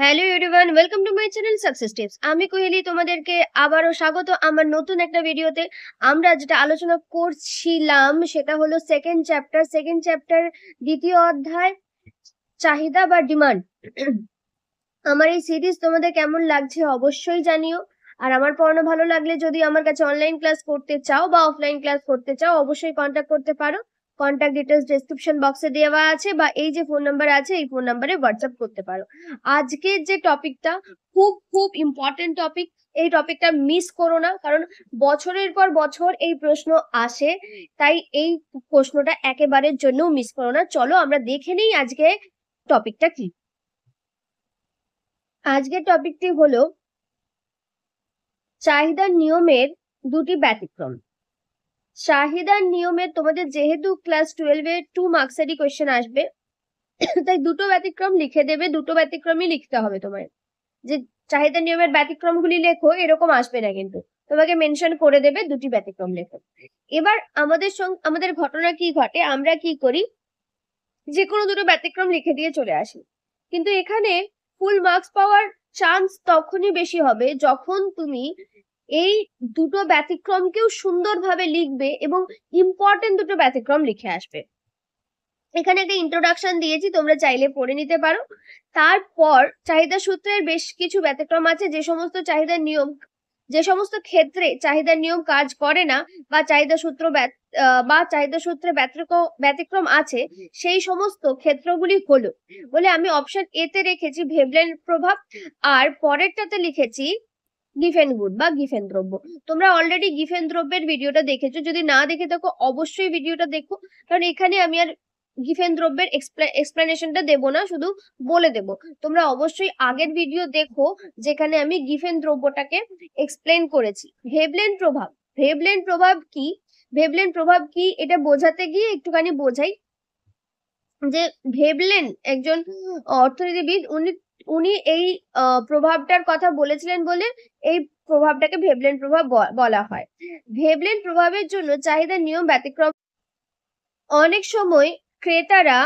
Hello everyone, welcome to my channel success tips. আমি কোহেলি তোমাদেরকে আবারও স্বাগত আমার নতুন একটা ভিডিওতে। আমরা যেটা আলোচনা করছিলাম সেটা হলো সেকেন্ড চ্যাপ্টার দ্বিতীয় অধ্যায়, চাহিদা বা ডিমান্ড। আমার এই সিরিজ তোমাদের কেমন লাগছে অবশ্যই জানিও। আর আমার পড়ানো ভালো লাগলে যদি আমার কাছে অনলাইন ক্লাস করতে চাও বা অফলাইন ক্লাস করতে চাও, অবশ্যই কন্ট্যাক্ট করতে পারো। কন্ট্যাক্ট ডিটেলস ডেসক্রিপশন বক্সে দেওয়া আছে, বা এই যে ফোন নাম্বার আছে এই ফোন নাম্বারে হোয়াটসঅ্যাপ করতে পারো। আজকের যে টপিকটা খুব খুব ইম্পর্টেন্ট টপিক, এই টপিকটা মিস করো না, কারণ বছরের পর বছর এই প্রশ্ন আসে, তাই এই প্রশ্নটা একেবারের জন্য মিস করো না। চলো আমরা দেখে নিই আজকে টপিকটা কি। আজকের টপিকটি হলো চাহিদার নিয়মের দুটি ব্যতিক্রম। চাহিদার নিয়মের তোমাদের যেহেতু ক্লাস 12-এ 2 মার্কসেরই কোয়েশ্চেন আসবে, তাই দুটো ব্যতিক্রম লিখে দেবে, দুটো ব্যতিক্রমই লিখতে হবে তোমার। যে চাহিদার নিয়মের ব্যতিক্রমগুলি লেখো এরকম আসবে না, কিন্তু তোমাকে মেনশন করে দেবে দুটি ব্যতিক্রম লেখো। এবার আমাদের ঘটনা কি ঘটে, আমরা কি করি, যে কোনো দুটো ব্যতিক্রম লিখে দিয়ে চলে আসি। কিন্তু এখানে ফুল মার্কস পাওয়ার চান্স তখনই বেশি হবে যখন তুমি এই দুটো ব্যতিক্রমকেও সুন্দরভাবে লিখবে এবং ইম্পর্টেন্ট দুটো ব্যতিক্রম লিখে আসবে। এখানে একটা ইন্ট্রোডাকশন দিয়েছি, তোমরা চাইলে পড়ে নিতে পারো। তারপর চাহিদা সূত্রের বেশ কিছু ব্যতিক্রম আছে, যে সমস্ত চাহিদার নিয়ম, যে সমস্ত ক্ষেত্রে চাহিদার নিয়ম কাজ করে না বা চাহিদা সূত্রে ব্যতিক্রম আছে, সেই সমস্ত ক্ষেত্রগুলি হলো বলে আমি অপশন এ তে রেখেছি ভেবলেন প্রভাব, আর পরেরটাতে লিখেছি গিফেন গুড বা গিফেন দ্রব্য। তোমরা অলরেডি গিফেন দ্রব্যের ভিডিওটা দেখেছো, যদি না দেখে থাকো অবশ্যই ভিডিওটা দেখো, কারণ এখানে আমি আর গিফেন দ্রব্যের এক্সপ্লেনেশনটা দেবো না, শুধু বলে দেবো। তোমরা অবশ্যই আগের ভিডিও দেখো, যেখানে আমি গিফেন দ্রব্যটাকে এক্সপ্লেন করেছি। ভেবলেন প্রভাব কি এটা বোঝাতে গিয়ে একটুখানি বোঝাই। যে ভেবলেন একজন অর্থনীতিবিদ, উনি এই প্রভাবটার কথা বলেছিলেন বলে এই প্রভাবটাকে ভেবলেন প্রভাব বলা হয়। ভেবলেন প্রভাবের জন্য চাহিদার নিয়ম ব্যতিক্রম। অনেক সময় ক্রেতারা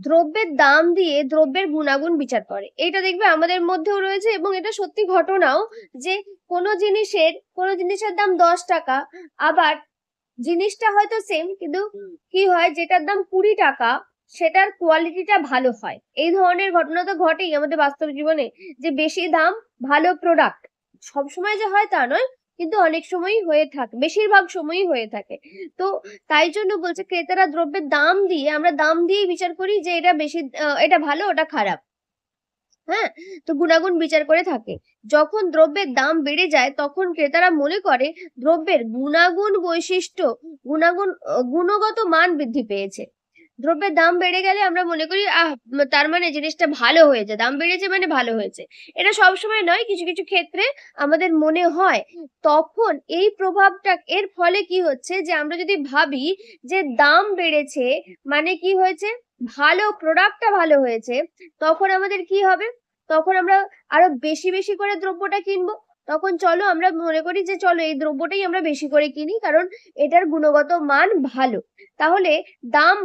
দ্রব্যের দাম দিয়ে দ্রব্যের গুণাগুণ বিচার করে, এটা দেখবে আমাদের মধ্যেও রয়েছে এবং এটা সত্যি ঘটনাও, যে কোনো জিনিসের দাম 10 টাকা, আবার জিনিসটা হয়তো সেম, কিন্তু কি হয়, যেটার দাম 20 টাকা সেটার কোয়ালিটিটা ভালো হয়। এই ধরনের ঘটনা তো ঘটেই আমাদের বাস্তব জীবনে, যে বেশি দাম ভালো প্রোডাক্ট। সবসময় যে হয় তা নয়, কিন্তু অনেক সময়ই হয়ে থাকে, বেশিরভাগ সময়ই হয়ে থাকে। তো তাই জন্য বলছে ক্রেতারা দ্রব্যের আমরা দাম দিয়ে বিচার করি যে এটা বেশি, এটা ভালো ওটা খারাপ। হ্যাঁ, তো গুণাগুণ বিচার করে থাকে। যখন দ্রব্যের দাম বেড়ে যায় তখন ক্রেতারা মনে করে দ্রব্যের গুণগত মান বৃদ্ধি পেয়েছে। দ্রব্যের দাম বেড়ে গেলে আমরা মনে করি তার মানে জিনিসটা ভালো হয়েছে, দাম বেড়েছে মানে ভালো হয়েছে। এটা সবসময় নয়, কিছু কিছু ক্ষেত্রে আমাদের মনে হয়। তখন এই প্রভাবটা, এর ফলে কি হচ্ছে, যে আমরা যদি ভাবি যে দাম বেড়েছে মানে কি হয়েছে, ভালো প্রোডাক্টটা ভালো হয়েছে, তখন আমাদের কি হবে, তখন আমরা আরো বেশি বেশি করে দ্রব্যটা কিনবো। তখন চলো আমরা মনে করি যে চলো এই দ্রব্যটাই আমরা বেশি করে কিনি, কারণ এটার গুণগত মান ভালো। তাহলে দাম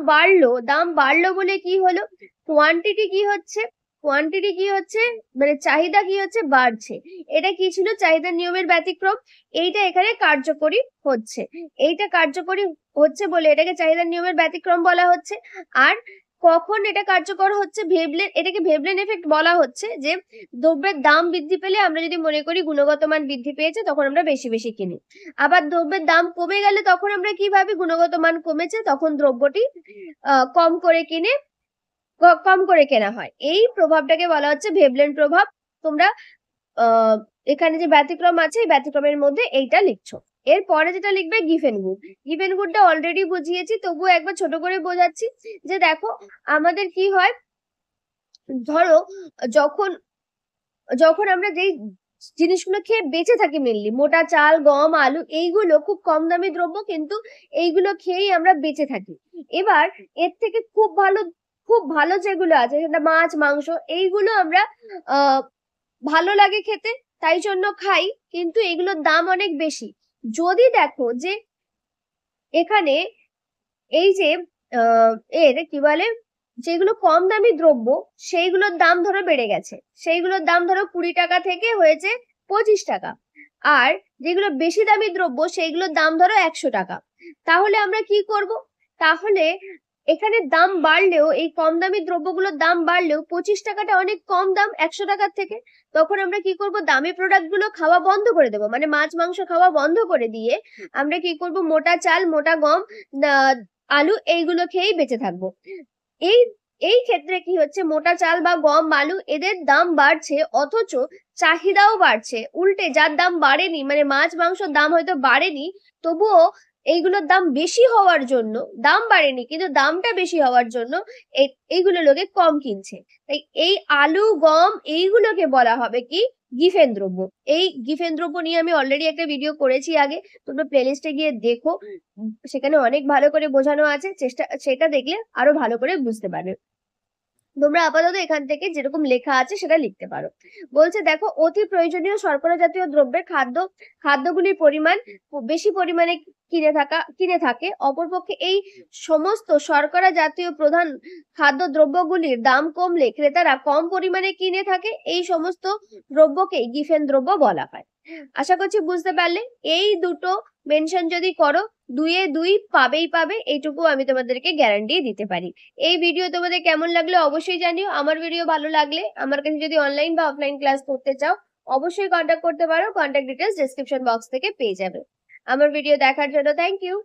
বাড়লো বলে কি হলো, কোয়ান্টিটি কি হচ্ছে, মানে চাহিদা কি হচ্ছে, বাড়ছে। এটা কি ছিল, চাহিদার নিয়মের ব্যতিক্রম। এইটা এখানে কার্যকরী হচ্ছে বলে এটাকে চাহিদার নিয়মের ব্যতিক্রম বলা হচ্ছে। আর কখন এটা কার্যকর হচ্ছে, এটাকে ভেবলেন এফেক্ট বলা হচ্ছে, যে দ্রব্যের দাম বৃদ্ধি পেলে আমরা যদি মনে করি গুণগত মান বৃদ্ধি পেয়েছে তখন আমরা বেশি বেশি কিনি। আবার দ্রব্যের দাম কমে গেলে তখন আমরা কি ভাবি, গুণগত মান কমেছে, তখন দ্রব্যটি কম করে কেনা হয়। এই প্রভাবটাকে বলা হচ্ছে ভেবলেন প্রভাব। তোমরা এখানে যে ব্যতিক্রম আছে এই ব্যতিক্রমের মধ্যে এইটা লিখছো। এরপরে যেটা লিখবে গিভেন গুডটা অলরেডি বুঝিয়েছি, তবুও একবার ছোট করে বোঝাচ্ছি। যে দেখো আমাদের কি হয়, ধরো যখন যখন আমরা যেই জিনিসগুলো খেয়ে বেঁচে থাকি, মেনলি মোটা চাল, গম, আলু, এইগুলো খুব কম দামি দ্রব্য, কিন্তু এইগুলো খেয়েই আমরা বেঁচে থাকি। এবার এর থেকে খুব ভালো যেগুলো আছে, সেটা মাছ, মাংস, এইগুলো আমরা ভালো লাগে খেতে, তাই জন্য খাই, কিন্তু এগুলোর দাম অনেক বেশি। যদি দেখো যে এখানে এই যে এর কি বলে, যেগুলো কম দামি দ্রব্য সেইগুলোর দাম ধরো বেড়ে গেছে, সেইগুলোর দাম ধরো 20 টাকা থেকে হয়েছে 25 টাকা। আর যেগুলো বেশি দামি দ্রব্য সেইগুলোর দাম ধরো 100 টাকা। তাহলে আমরা কি করব? তাহলে এখানে দাম বাড়লেও, এই কম দামি দ্রব্যগুলোর দাম বাড়লেও 25 টাকাটা অনেক কম দাম 100 টাকার থেকে। তখন আমরা কি করব? দামি প্রোডাক্ট গুলো খাওয়া বন্ধ করে দেবো, মানে মাছ মাংস খাওয়া বন্ধ করে দিয়ে আমরা কি করব? মোটা চাল, মোটা গম, আলু এইগুলো খেয়েই বেঁচে থাকবো। এই এই ক্ষেত্রে কি হচ্ছে? মোটা চাল বা গম, আলু এদের দাম বাড়ছে, অথচ চাহিদাও বাড়ছে। উল্টে যার দাম বাড়েনি, মানে মাছ মাংসর দাম হয়তো বাড়েনি, তবুও এইগুলোর দাম বেশি হওয়ার জন্য, দাম বাড়েনি কিন্তু দামটা বেশি হওয়ার জন্য এইগুলো লোকে কম কিনছে। তাই এই আলু, গম এইগুলোকে বলা হবে কি? গিফেন দ্রব্য। এই গিফেন দ্রব্য নিয়ে আমি অলরেডি একটা ভিডিও করেছি আগে, তোমরা প্লেলিস্টে গিয়ে দেখো, সেখানে অনেক ভালো করে বোঝানো আছে, সেটা দেখলে আরো ভালো করে বুঝতে পারবে। তোমরা আপাতত এখান থেকে যেরকম লেখা আছে সেটা লিখতে পারো। বলছে দেখো, অতি প্রয়োজনীয় শর্করা জাতীয় দ্রব্যের খাদ্যগুলির পরিমাণ বেশি পরিমাণে কিনে থাকে। অপরপক্ষে এই সমস্ত শর্করা জাতীয় প্রধান খাদ্য দ্রব্যগুলির দাম কমলে ক্রেতারা কম পরিমাণে কিনে থাকে। এই সমস্ত দ্রব্যকে গিফেন দ্রব্য বলা হয়। আশা করছি বুঝতে পারলে। এই দুটো মেনশন যদি করো, 2 এ 2 পাবে, এইটুকু আমি তোমাদেরকে গ্যারান্টি দিতে পারি। এই ভিডিও তোমাদের কেমন লাগলো অবশ্যই জানিও। আমার ভিডিও ভালো লাগলে, আমার কাছে যদি অনলাইন বা অফলাইন ক্লাস করতে চাও, অবশ্যই কন্ট্যাক্ট করতে পারো। কন্ট্যাক্ট ডিটেলস ডেসক্রিপশন বক্স থেকে পেয়ে যাবে। আমার ভিডিও দেখার জন্য থ্যাংক ইউ।